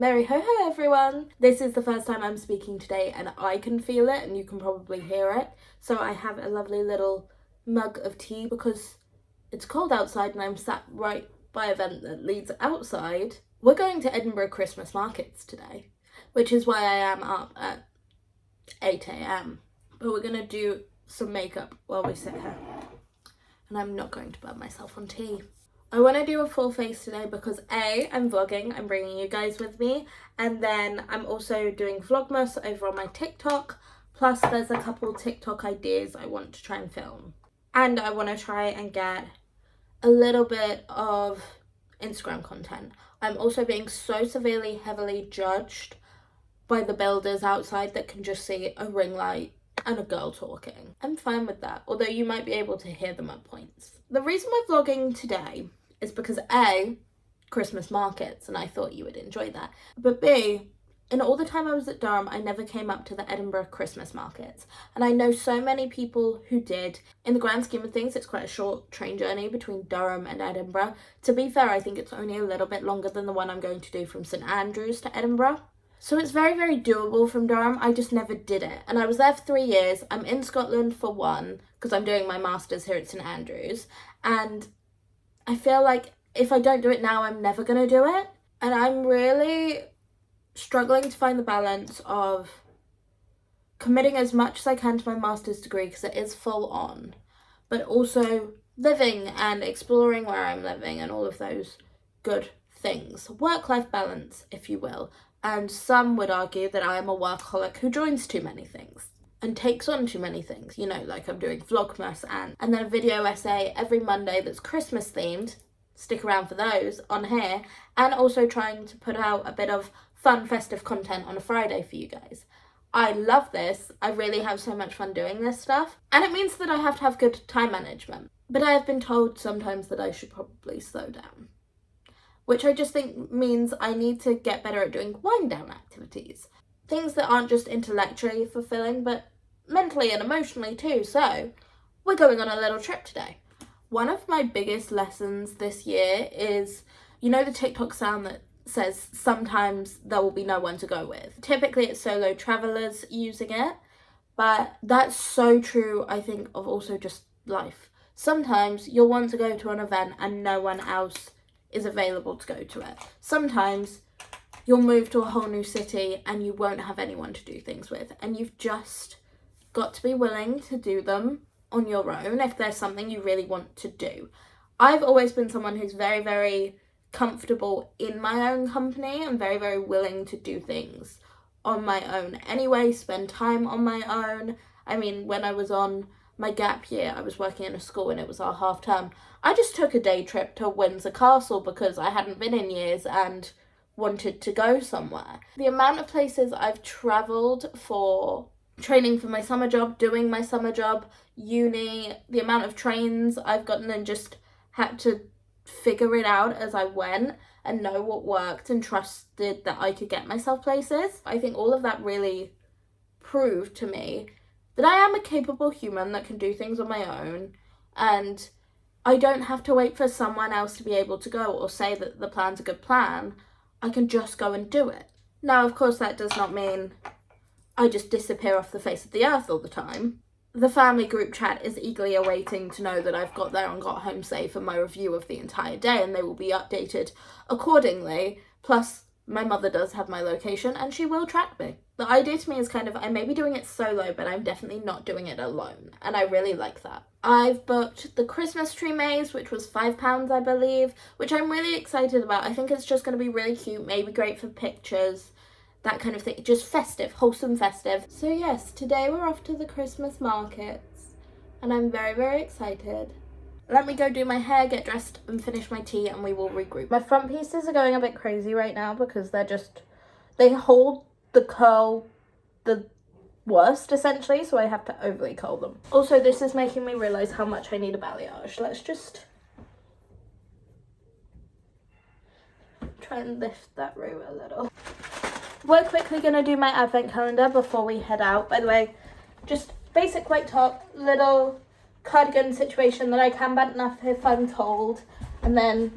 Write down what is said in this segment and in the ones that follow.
Merry ho ho everyone! This is the first time I'm speaking today and I can feel it and you can probably hear it. So I have a lovely little mug of tea because it's cold outside and I'm sat right by a vent that leads outside. We're going to Edinburgh Christmas markets today, which is why I am up at 8 a.m. But we're gonna do some makeup while we sit here. And I'm not going to burn myself on tea. I want to do a full face today because A, I'm vlogging, I'm bringing you guys with me, and then I'm also doing Vlogmas over on my TikTok, plus there's a couple TikTok ideas I want to try and film. And I want to try and get a little bit of Instagram content. I'm also being so severely, heavily judged by the builders outside that can just see a ring light and a girl talking. I'm fine with that, although you might be able to hear them at points. The reason we're vlogging today is because A, Christmas markets, and I thought you would enjoy that. But B, in all the time I was at Durham, I never came up to the Edinburgh Christmas markets. And I know so many people who did. In the grand scheme of things, it's quite a short train journey between Durham and Edinburgh. To be fair, I think it's only a little bit longer than the one I'm going to do from St Andrews to Edinburgh. So it's very, very doable from Durham. I just never did it. And I was there for 3 years. I'm in Scotland for one, because I'm doing my master's here at St Andrews. And I feel like if I don't do it now, I'm never going to do it. And I'm really struggling to find the balance of committing as much as I can to my master's degree, because it is full on, but also living and exploring where I'm living and all of those good things. Work-life balance, if you will. And some would argue that I am a workaholic who joins too many things and takes on too many things, you know, like I'm doing Vlogmas and then a video essay every Monday that's Christmas themed, stick around for those on here, and also trying to put out a bit of fun festive content on a Friday for you guys. I love this. I really have so much fun doing this stuff, and it means that I have to have good time management. But I have been told sometimes that I should probably slow down, which I just think means I need to get better at doing wind down activities. Things that aren't just intellectually fulfilling, but mentally and emotionally too. So we're going on a little trip today. One of my biggest lessons this year is, you know, the TikTok sound that says sometimes there will be no one to go with. Typically it's solo travelers using it, but that's so true, I think, of also just life. Sometimes you'll want to go to an event and no one else is available to go to it. Sometimes you'll move to a whole new city and you won't have anyone to do things with, and you've just got to be willing to do them on your own if there's something you really want to do. I've always been someone who's very, very comfortable in my own company and very, very willing to do things on my own anyway, spend time on my own. I mean, when I was on my gap year, I was working in a school and it was our half term. I just took a day trip to Windsor Castle because I hadn't been in years and wanted to go somewhere. The amount of places I've travelled for training for my summer job, doing my summer job, uni, the amount of trains I've gotten and just had to figure it out as I went and know what worked and trusted that I could get myself places. I think all of that really proved to me that I am a capable human that can do things on my own, and I don't have to wait for someone else to be able to go or say that the plan's a good plan. I can just go and do it. Now, of course, that does not mean I just disappear off the face of the earth all the time. The family group chat is eagerly awaiting to know that I've got there and got home safe and my review of the entire day, and they will be updated accordingly. Plus, my mother does have my location and she will track me. The idea to me is kind of, I may be doing it solo, but I'm definitely not doing it alone, and I really like that. I've booked the Christmas tree maze, which was £5, I believe, which I'm really excited about. I think it's just going to be really cute, maybe great for pictures, that kind of thing. Just festive, wholesome festive. So yes, today we're off to the Christmas markets and I'm very, very excited. Let me go do my hair, get dressed and finish my tea, and we will regroup. My front pieces are going a bit crazy right now because they hold the curl the worst essentially, so I have to overly curl them. Also, this is making me realise how much I need a balayage. Let's just try and lift that root a little. We're quickly going to do my advent calendar before we head out. By the way, just basic white top, little cardigan situation that I can button up if I'm told, and then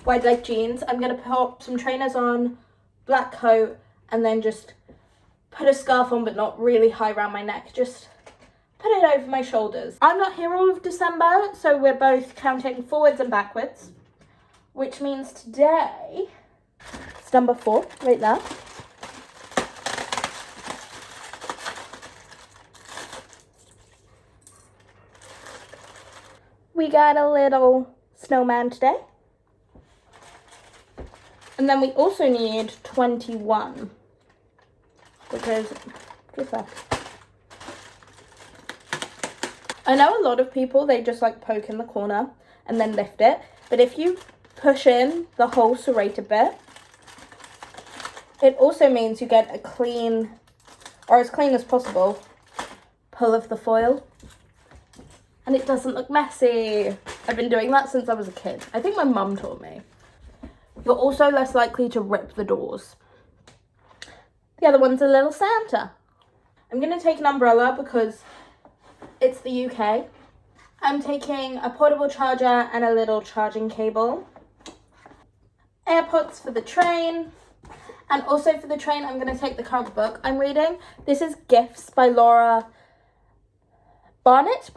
wide leg jeans. I'm going to pop some trainers on, black coat, and then just put a scarf on, but not really high around my neck. Just put it over my shoulders. I'm not here all of December, so we're both counting forwards and backwards, which means today it's number 4 right there. We got a little snowman today. And then we also need 21, because just that. I know a lot of people, they just like poke in the corner and then lift it. But if you push in the whole serrated bit, it also means you get a clean, or as clean as possible, pull of the foil. And it doesn't look messy. I've been doing that since I was a kid. I think my mum taught me. You're also less likely to rip the doors. The other one's a little Santa. I'm going to take an umbrella because it's the UK. I'm taking a portable charger and a little charging cable. AirPods for the train. And also for the train, I'm going to take the current book I'm reading. This is Gifts by Laura Barnett.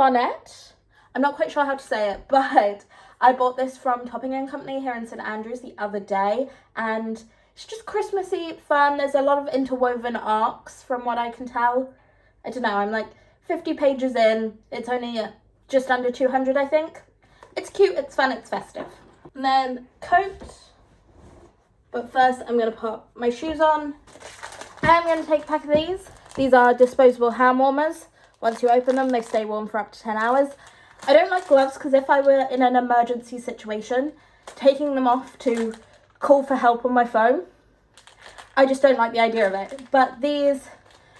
I'm not quite sure how to say it, but I bought this from Topping & Company here in St Andrews the other day, and it's just Christmassy fun. There's a lot of interwoven arcs from what I can tell. I don't know, I'm like 50 pages in. It's only just under 200, I think. It's cute, it's fun, it's festive. And then coat. But first I'm going to put my shoes on. I'm going to take a pack of these. These are disposable hand warmers. Once you open them, they stay warm for up to 10 hours. I don't like gloves because if I were in an emergency situation, taking them off to call for help on my phone, I just don't like the idea of it. But these,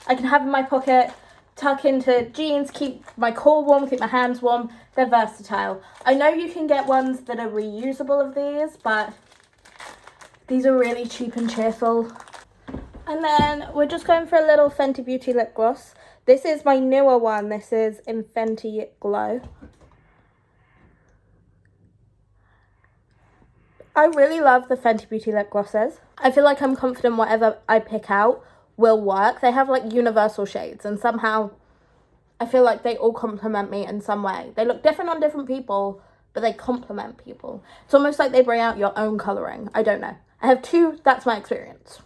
I can have in my pocket, tuck into jeans, keep my core warm, keep my hands warm. They're versatile. I know you can get ones that are reusable of these, but these are really cheap and cheerful. And then we're just going for a little Fenty Beauty lip gloss. This is my newer one. This is in Fenty Glow. I really love the Fenty Beauty lip glosses. I feel like I'm confident whatever I pick out will work. They have like universal shades, and somehow I feel like they all complement me in some way. They look different on different people, but they complement people. It's almost like they bring out your own colouring. I don't know. I have 2, that's my experience.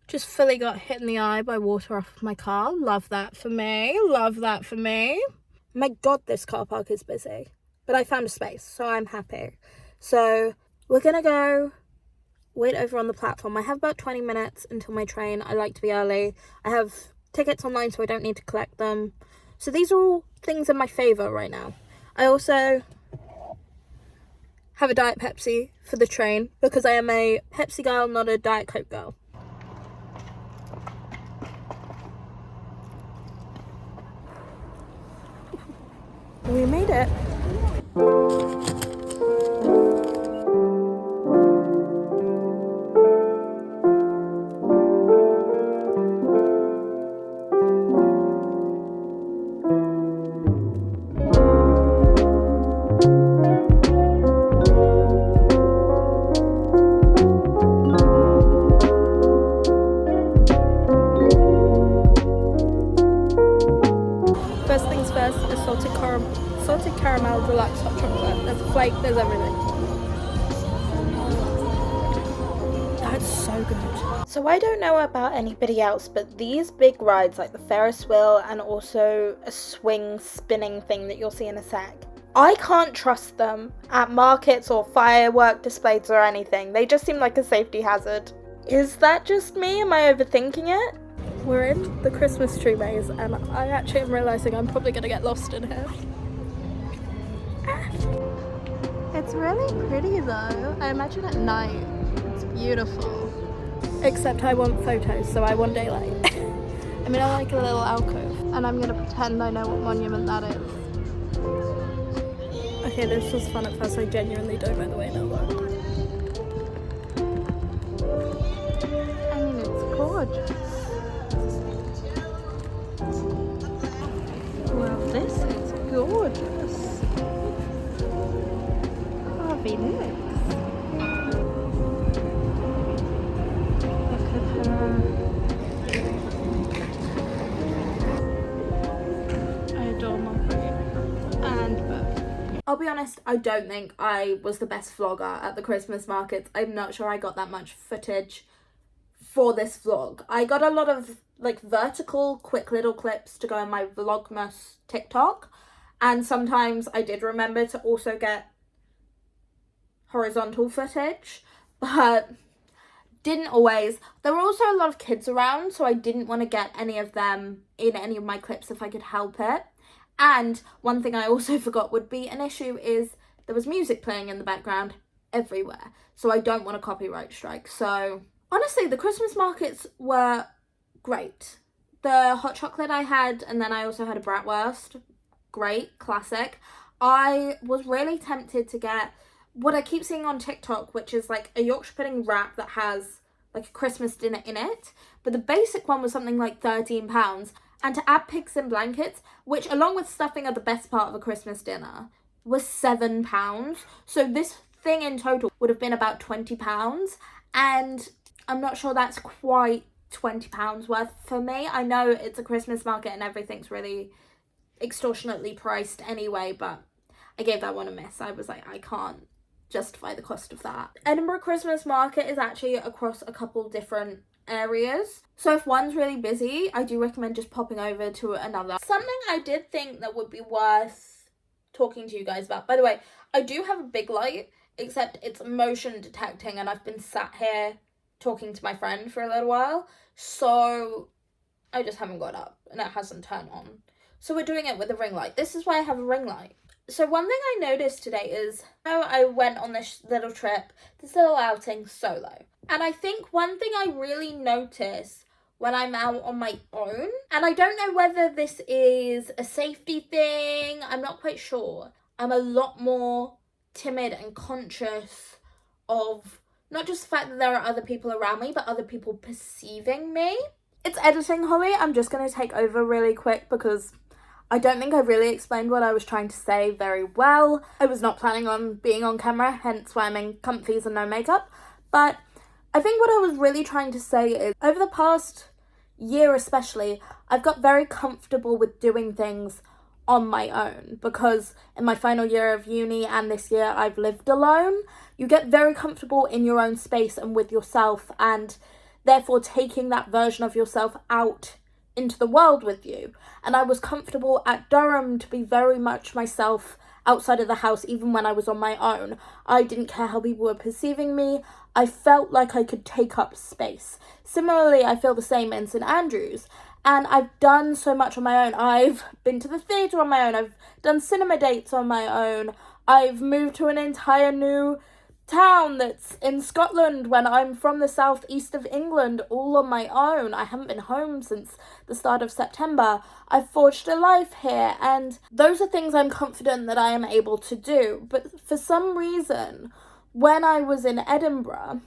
Just fully got hit in the eye by water off my car. Love that for me. Love that for me. My God, this car park is busy. But I found a space, so I'm happy. So we're going to go wait over on the platform. I have about 20 minutes until my train. I like to be early. I have tickets online, so I don't need to collect them. So these are all things in my favour right now. I also have a Diet Pepsi for the train because I am a Pepsi girl, not a Diet Coke girl. We made it. First things first, a salted caramel deluxe hot chocolate. There's a flake, there's everything. That's so good. So I don't know about anybody else, but these big rides like the Ferris wheel and also a swing spinning thing that you'll see in a sec, I can't trust them at markets or firework displays or anything. They just seem like a safety hazard. Is that just me? Am I overthinking it? We're in the Christmas tree maze and I actually am realising I'm probably going to get lost in here. It's really pretty though. I imagine at night it's beautiful. Except I want photos, so I want daylight. I mean, I like a little alcove and I'm going to pretend I know what monument that is. Okay, this was fun at first. I genuinely don't know the way now though. I mean, it's gorgeous. Well, this is gorgeous. Oh, Phoenix. Look at I'll be honest, I don't think I was the best vlogger at the Christmas markets. I'm not sure I got that much footage for this vlog. I got a lot of like vertical quick little clips to go in my Vlogmas TikTok, and sometimes I did remember to also get horizontal footage, but didn't always. There were also a lot of kids around, so I didn't want to get any of them in any of my clips if I could help it. And one thing I also forgot would be an issue is there was music playing in the background everywhere, so I don't want a copyright strike. So honestly, the Christmas markets were great. The hot chocolate I had, and then I also had a bratwurst, great, classic. I was really tempted to get what I keep seeing on TikTok, which is like a Yorkshire pudding wrap that has like a Christmas dinner in it, but the basic one was something like £13. And to add pigs in blankets, which along with stuffing are the best part of a Christmas dinner, was £7. So this thing in total would have been about £20, and I'm not sure that's quite £20 worth for me. I know it's a Christmas market and everything's really extortionately priced anyway, but I gave that one a miss. I was like, I can't justify the cost of that. Edinburgh Christmas market is actually across a couple different areas, so if one's really busy, I do recommend just popping over to another. Something I did think that would be worth talking to you guys about, by the way, I do have a big light, except it's motion detecting, and I've been sat here talking to my friend for a little while, so I just haven't got up and it hasn't turned on. So we're doing it with a ring light. This is why I have a ring light. So one thing I noticed today is how I went on this little trip, this little outing solo. And I think one thing I really notice when I'm out on my own, and I don't know whether this is a safety thing, I'm not quite sure. I'm a lot more timid and conscious of not just the fact that there are other people around me, but other people perceiving me. It's editing, Holly. I'm just going to take over really quick because I don't think I really explained what I was trying to say very well. I was not planning on being on camera, hence why I'm in comfies and no makeup. But I think what I was really trying to say is, over the past year especially, I've got very comfortable with doing things on my own, because in my final year of uni and this year I've lived alone. You get very comfortable in your own space and with yourself, and therefore taking that version of yourself out into the world with you. And I was comfortable at Durham to be very much myself outside of the house, even when I was on my own. I didn't care how people were perceiving me. I felt like I could take up space. Similarly, I feel the same in St Andrews. And I've done so much on my own. I've been to the theatre on my own. I've done cinema dates on my own. I've moved to an entire new town that's in Scotland when I'm from the southeast of England, all on my own. I haven't been home since the start of September. I've forged a life here, and those are things I'm confident that I am able to do. But for some reason, when I was in Edinburgh,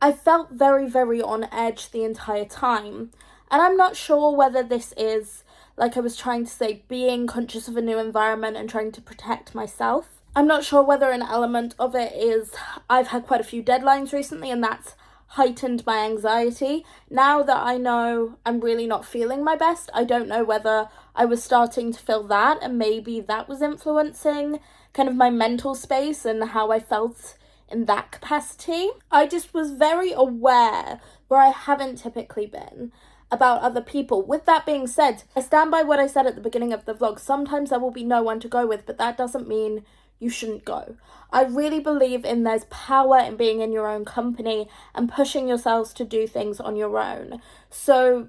I felt very, very on edge the entire time. And I'm not sure whether this is, like I was trying to say, being conscious of a new environment and trying to protect myself. I'm not sure whether an element of it is I've had quite a few deadlines recently and that's heightened my anxiety. Now that I know I'm really not feeling my best, I don't know whether I was starting to feel that, and maybe that was influencing kind of my mental space and how I felt in that capacity. I just was very aware, where I haven't typically been, about other people. With that being said, I stand by what I said at the beginning of the vlog. Sometimes there will be no one to go with, but that doesn't mean you shouldn't go. I really believe in there's power in being in your own company and pushing yourselves to do things on your own. So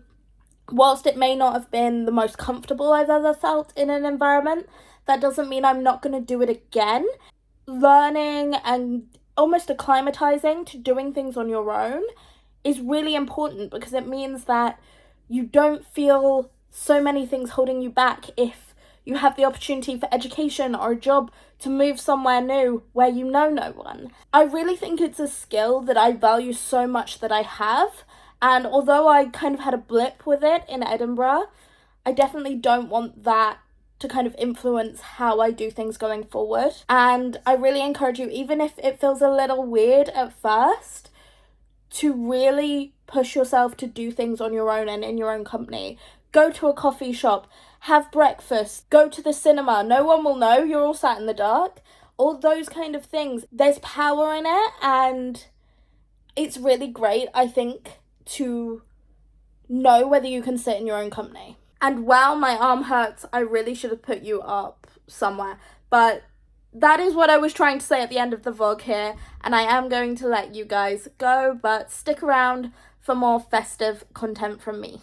whilst it may not have been the most comfortable I've ever felt in an environment, that doesn't mean I'm not going to do it again. Learning and almost acclimatizing to doing things on your own is really important, because it means that you don't feel so many things holding you back if you have the opportunity for education or a job to move somewhere new where you know no one. I really think it's a skill that I value so much that I have, and although I kind of had a blip with it in Edinburgh, I definitely don't want that to kind of influence how I do things going forward. And I really encourage you, even if it feels a little weird at first, to really push yourself to do things on your own and in your own company. Go to a coffee shop, have breakfast, go to the cinema. No one will know, you're all sat in the dark. all those kind of things. There's power in it, and it's really great, I think, to know whether you can sit in your own company. And wow, my arm hurts. I really should have put you up somewhere. But that is what I was trying to say at the end of the vlog here. And I am going to let you guys go, but stick around for more festive content from me.